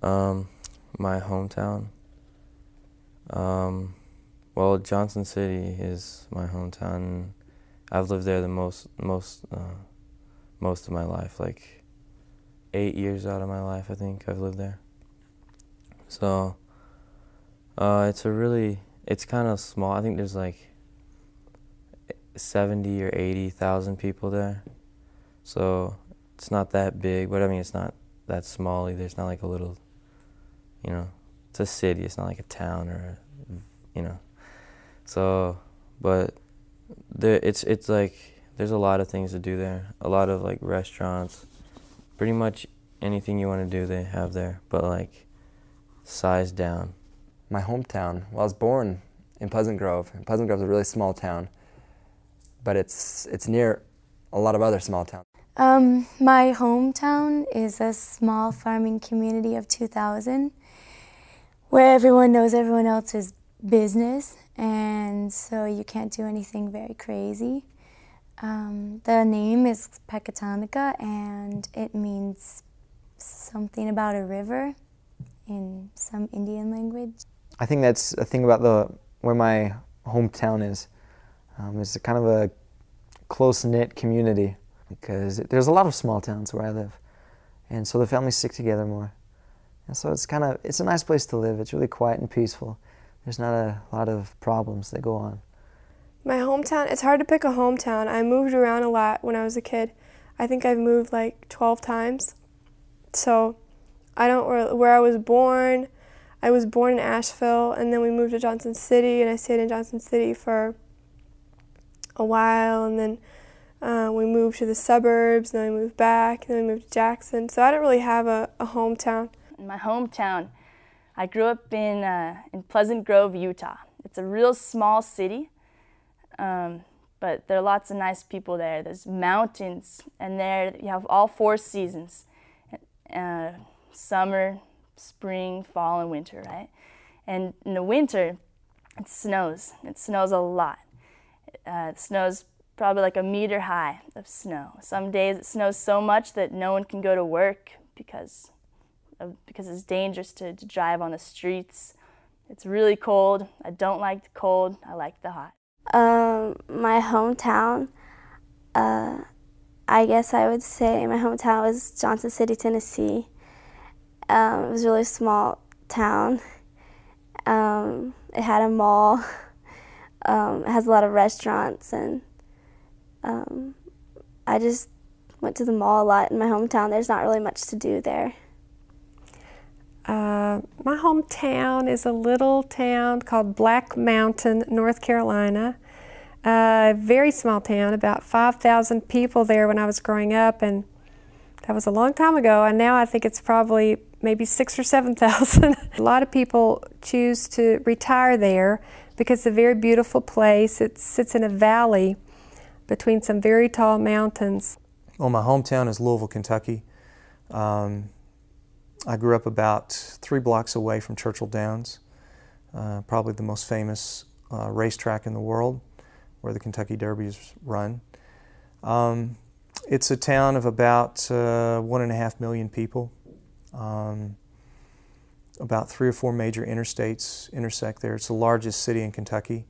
Um, my hometown. Well, Johnson City is my hometown. I've lived there the most of my life, like 8 years out of my life, I think I've lived there. So, it's kind of small. I think there's like 70 or 80,000 people there. So it's not that big, but I mean, it's not that small either. It's not like a little, it's a city. It's not like a town or, you know. So, but it's like there's a lot of things to do there. A lot of like restaurants, pretty much anything you want to do they have there, but like sized down. My hometown. Well, I was born in Pleasant Grove. And Pleasant Grove is a really small town, but it's near a lot of other small towns. My hometown is a small farming community of 2,000 where everyone knows everyone else's business, and so you can't do anything very crazy. The name is Pecatonica, and it means something about a river in some Indian language. I think that's a thing about where my hometown is. It's kind of a close-knit community because there's a lot of small towns where I live, and so the families stick together more. And so it's a nice place to live. It's really quiet and peaceful. There's not a lot of problems that go on. My hometown, it's hard to pick a hometown. I moved around a lot when I was a kid. I think I've moved like 12 times. So where I was born in Asheville, and then we moved to Johnson City, and I stayed in Johnson City for a while, and then we moved to the suburbs, and then we moved back, and then we moved to Jackson. So I don't really have a hometown. In my hometown, I grew up in Pleasant Grove, Utah. It's a real small city, but there are lots of nice people there. There's mountains, and there you have all 4 seasons, summer, spring, fall, and winter, right? And in the winter, it snows. It snows a lot. It snows probably like a meter high of snow. Some days it snows so much that no one can go to work because it's dangerous to drive on the streets. It's really cold. I don't like the cold. I like the hot. My hometown, I guess I would say my hometown was Johnson City, Tennessee. It was a really small town. It had a mall. It has a lot of restaurants, and I just went to the mall a lot in my hometown. There's not really much to do there. My hometown is a little town called Black Mountain, North Carolina. A very small town, about 5,000 people there when I was growing up, and that was a long time ago, and now I think it's probably maybe 6,000 or 7,000. A lot of people choose to retire there because it's a very beautiful place. It sits in a valley between some very tall mountains. Well, my hometown is Louisville, Kentucky. I grew up about 3 blocks away from Churchill Downs, probably the most famous racetrack in the world where the Kentucky Derby is run. It's a town of about 1.5 million people. About 3 or 4 major interstates intersect there. It's the largest city in Kentucky.